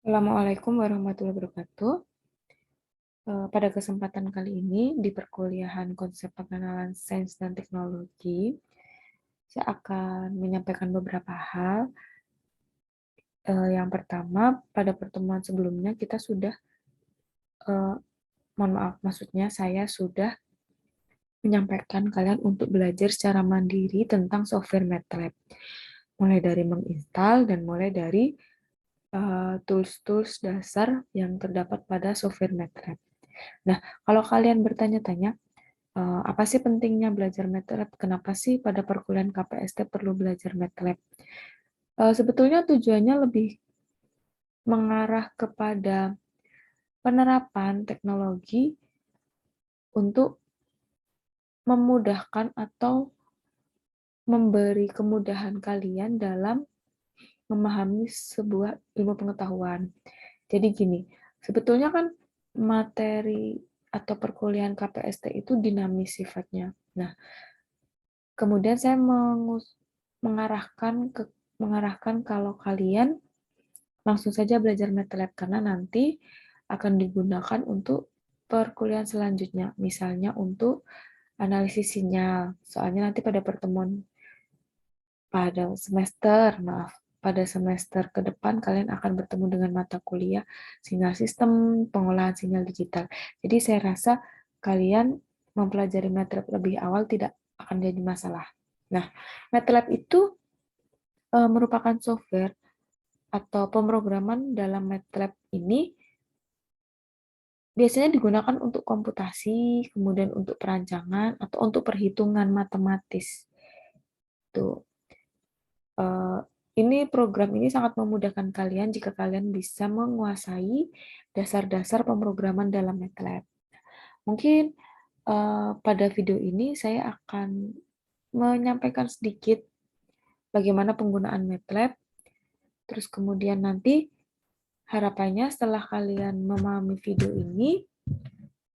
Assalamualaikum warahmatullahi wabarakatuh. Pada kesempatan kali ini di perkuliahan konsep pengenalan sains dan teknologi, saya akan menyampaikan beberapa hal. Yang pertama, pada pertemuan sebelumnya kita sudah, mohon maaf, maksudnya saya sudah menyampaikan kalian untuk belajar secara mandiri tentang software MATLAB, mulai dari menginstal dan mulai dari tools-tools dasar yang terdapat pada software MATLAB. Nah, kalau kalian bertanya-tanya, apa sih pentingnya belajar MATLAB? Kenapa sih pada perkuliahan KPST perlu belajar MATLAB? Sebetulnya tujuannya lebih mengarah kepada penerapan teknologi untuk memudahkan atau memberi kemudahan kalian dalam memahami sebuah ilmu pengetahuan. Jadi gini, sebetulnya kan materi atau perkuliahan KPST itu dinamis sifatnya. Nah, kemudian saya mengarahkan kalau kalian langsung saja belajar MATLAB karena nanti akan digunakan untuk perkuliahan selanjutnya, misalnya untuk analisis sinyal. Soalnya nanti pada semester ke depan kalian akan bertemu dengan mata kuliah sinyal sistem, pengolahan sinyal digital. Jadi saya rasa kalian mempelajari MATLAB lebih awal tidak akan jadi masalah. Nah, MATLAB itu merupakan software atau pemrograman dalam MATLAB ini biasanya digunakan untuk komputasi, kemudian untuk perancangan, atau untuk perhitungan matematis. Tuh. Ini program ini sangat memudahkan kalian jika kalian bisa menguasai dasar-dasar pemrograman dalam MATLAB. Mungkin pada video ini saya akan menyampaikan sedikit bagaimana penggunaan MATLAB, terus kemudian nanti harapannya setelah kalian memahami video ini,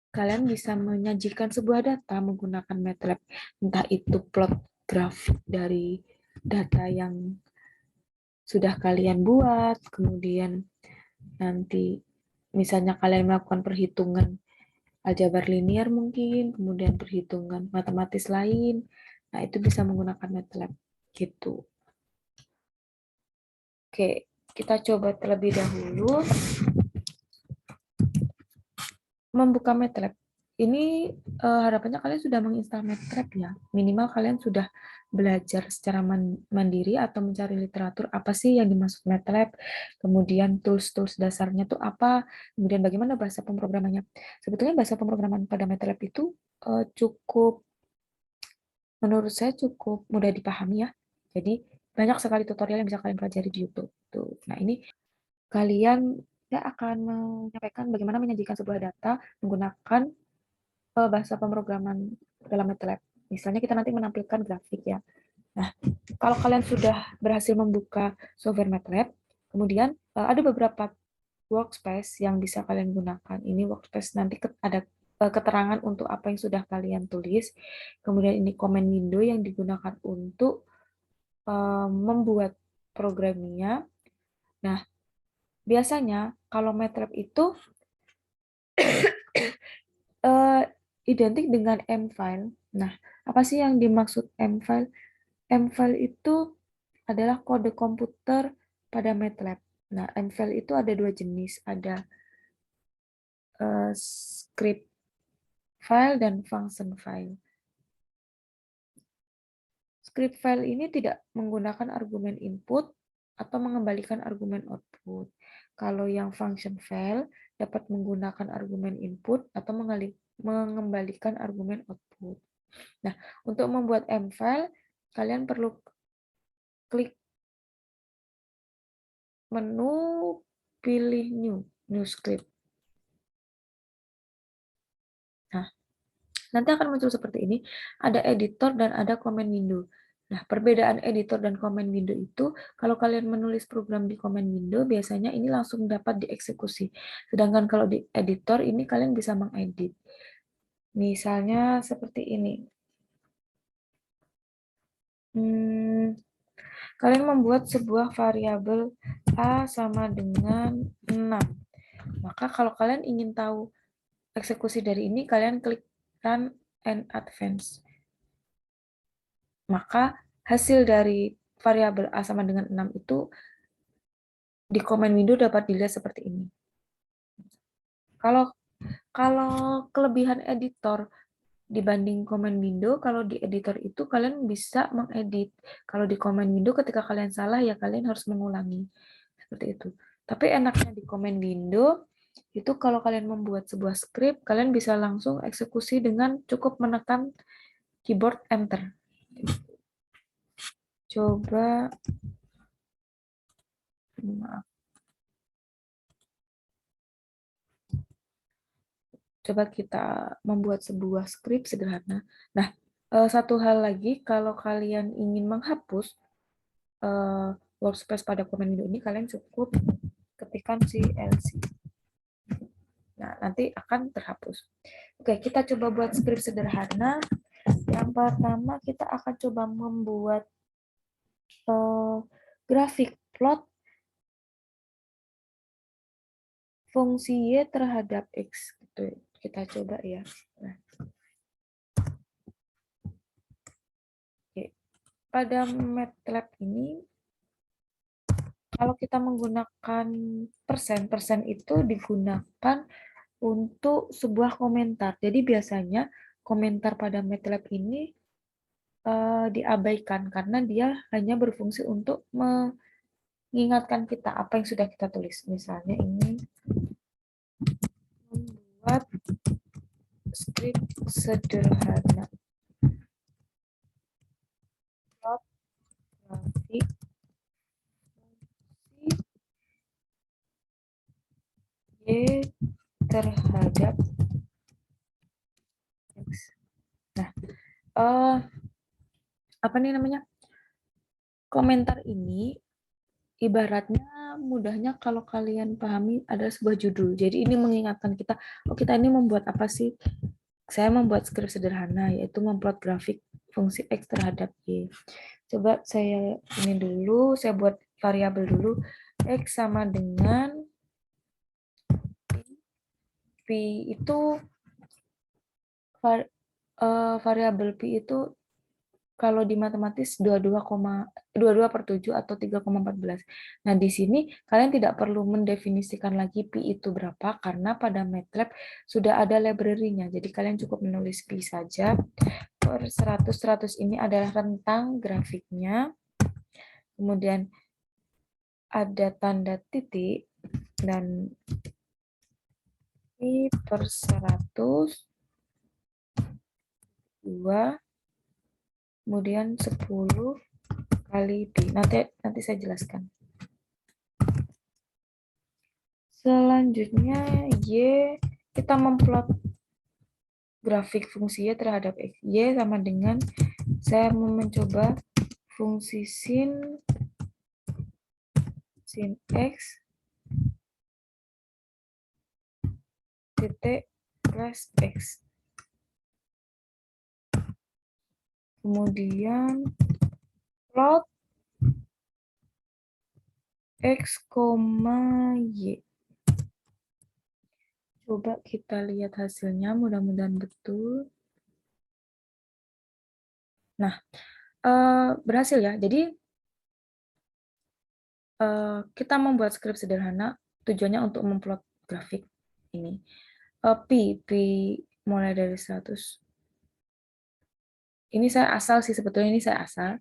kalian bisa menyajikan sebuah data menggunakan MATLAB, entah itu plot grafik dari data yang sudah kalian buat, kemudian nanti misalnya kalian melakukan perhitungan aljabar linier mungkin, kemudian perhitungan matematis lain, nah itu bisa menggunakan MATLAB gitu. Oke, kita coba terlebih dahulu membuka MATLAB. Ini harapannya kalian sudah menginstal MATLAB ya. Minimal kalian sudah belajar secara mandiri atau mencari literatur apa sih yang dimaksud MATLAB, kemudian tools-tools dasarnya tuh apa, kemudian bagaimana bahasa pemrogramannya. Sebetulnya bahasa pemrograman pada MATLAB itu menurut saya cukup mudah dipahami ya. Jadi banyak sekali tutorial yang bisa kalian pelajari di YouTube. Tuh. Nah ini saya akan menyampaikan bagaimana menyajikan sebuah data menggunakan bahasa pemrograman dalam MATLAB. Misalnya kita nanti menampilkan grafik ya. Nah, kalau kalian sudah berhasil membuka software MATLAB, kemudian ada beberapa workspace yang bisa kalian gunakan. Ini workspace nanti ada keterangan untuk apa yang sudah kalian tulis. Kemudian ini command window yang digunakan untuk membuat programnya. Nah, biasanya kalau MATLAB itu identik dengan M-file. Nah, apa sih yang dimaksud M-file? M-file itu adalah kode komputer pada MATLAB. Nah, M-file itu ada dua jenis, ada script file dan function file. Script file ini tidak menggunakan argumen input atau mengembalikan argumen output. Kalau yang function file dapat menggunakan argumen input atau mengembalikan argumen output. Nah, untuk membuat M-file, kalian perlu klik menu pilih new script. Nah, nanti akan muncul seperti ini, ada editor dan ada command window. Nah, perbedaan editor dan command window itu, kalau kalian menulis program di command window, biasanya ini langsung dapat dieksekusi. Sedangkan kalau di editor, ini kalian bisa mengedit. Misalnya seperti ini. Kalian membuat sebuah variabel A sama dengan 6. Maka kalau kalian ingin tahu eksekusi dari ini, kalian klik Run and Advance. Maka hasil dari variabel A sama dengan 6 itu di command window dapat dilihat seperti ini. Kalau kelebihan editor dibanding command window, kalau di editor itu kalian bisa mengedit. Kalau di command window ketika kalian salah ya kalian harus mengulangi. Seperti itu. Tapi enaknya di command window itu kalau kalian membuat sebuah script, kalian bisa langsung eksekusi dengan cukup menekan keyboard enter. Coba maaf. Coba kita membuat sebuah script sederhana. Nah, satu hal lagi, kalau kalian ingin menghapus workspace pada command window ini, kalian cukup ketikkan clc. Nah, nanti akan terhapus. Oke, kita coba buat script sederhana. Yang pertama, kita akan coba membuat grafik plot fungsi Y terhadap X. Gitu. Kita coba ya. Nah, oke. Pada MATLAB ini, kalau kita menggunakan persen, persen itu digunakan untuk sebuah komentar. Jadi biasanya komentar pada MATLAB ini diabaikan karena dia hanya berfungsi untuk mengingatkan kita apa yang sudah kita tulis. Misalnya ini membuat script sederhana. Plot grafik Y terhadap X. Nah, apa nih namanya? Komentar ini ibaratnya mudahnya kalau kalian pahami adalah sebuah judul. Jadi ini mengingatkan kita, oh kita ini membuat apa sih? Saya membuat script sederhana, yaitu memplot grafik fungsi X terhadap Y. Coba saya ini dulu, saya buat variabel dulu. X sama dengan P itu, variabel P itu kalau di matematis 22 per 7 atau 3,14. Nah, di sini kalian tidak perlu mendefinisikan lagi pi itu berapa karena pada MATLAB sudah ada library-nya. Jadi kalian cukup menulis pi saja. Per 100, 100 ini adalah rentang grafiknya. Kemudian ada tanda titik dan pi per 100, 2, kemudian 10 kali pi. Nanti saya jelaskan. Selanjutnya Y, kita memplot grafik fungsi Y terhadap X. Y sama dengan saya mau mencoba fungsi sin X titik plus X. Kemudian plot X, Y. Coba kita lihat hasilnya, mudah-mudahan betul. Nah, berhasil ya. Jadi, kita membuat script sederhana, tujuannya untuk memplot grafik ini. Pi mulai dari 100. Ini saya asal sih, sebetulnya ini saya asal.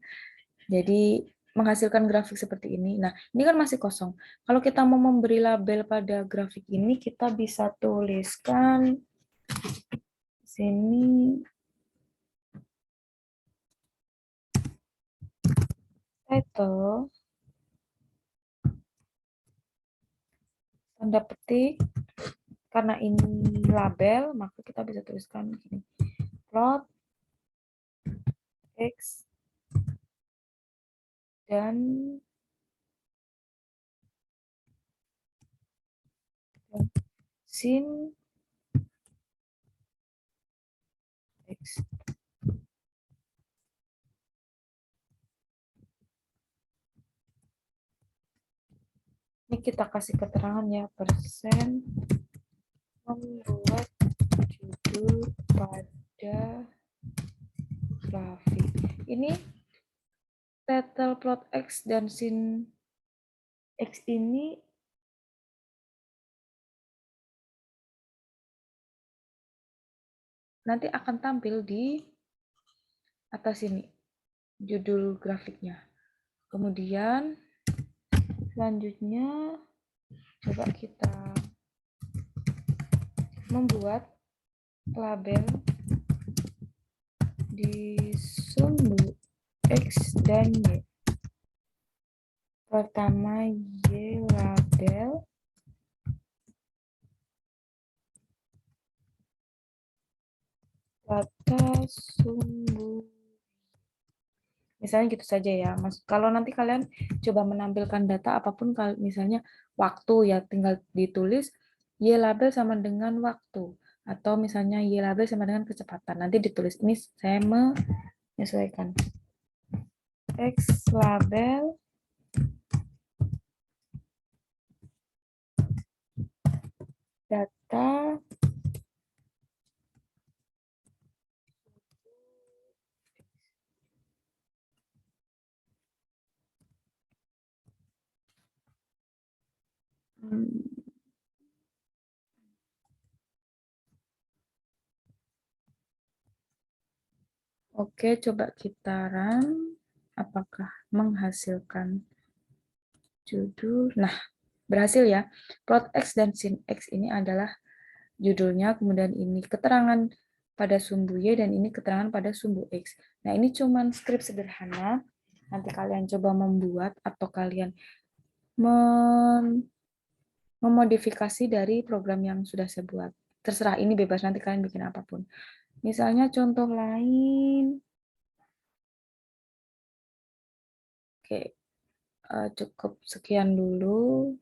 Jadi, menghasilkan grafik seperti ini. Nah, ini kan masih kosong. Kalau kita mau memberi label pada grafik ini, kita bisa tuliskan sini title, tanda petik, karena ini label, maka kita bisa tuliskan gini, plot X dan sin X. Ini kita kasih keterangan ya, persen membuat judul pada grafik. Ini title plot X dan sin X ini nanti akan tampil di atas ini, judul grafiknya. Kemudian selanjutnya coba kita membuat label di sumbu X dan Y. Pertama Y label, data sumbu. Misalnya gitu saja ya, Mas. Kalau nanti kalian coba menampilkan data apapun, misalnya waktu ya, tinggal ditulis Y label sama dengan waktu. Atau misalnya Y label sama dengan kecepatan. Nanti ditulis, ini saya menyesuaikan. X label data Oke, coba kita run. Apakah menghasilkan judul? Nah, berhasil ya. Plot X dan sin X ini adalah judulnya, kemudian ini keterangan pada sumbu Y, dan ini keterangan pada sumbu X. Nah, ini cuman skrip sederhana. Nanti kalian coba membuat atau kalian memodifikasi dari program yang sudah saya buat. Terserah, ini bebas, nanti kalian bikin apapun. Misalnya contoh lain. Oke, cukup sekian dulu.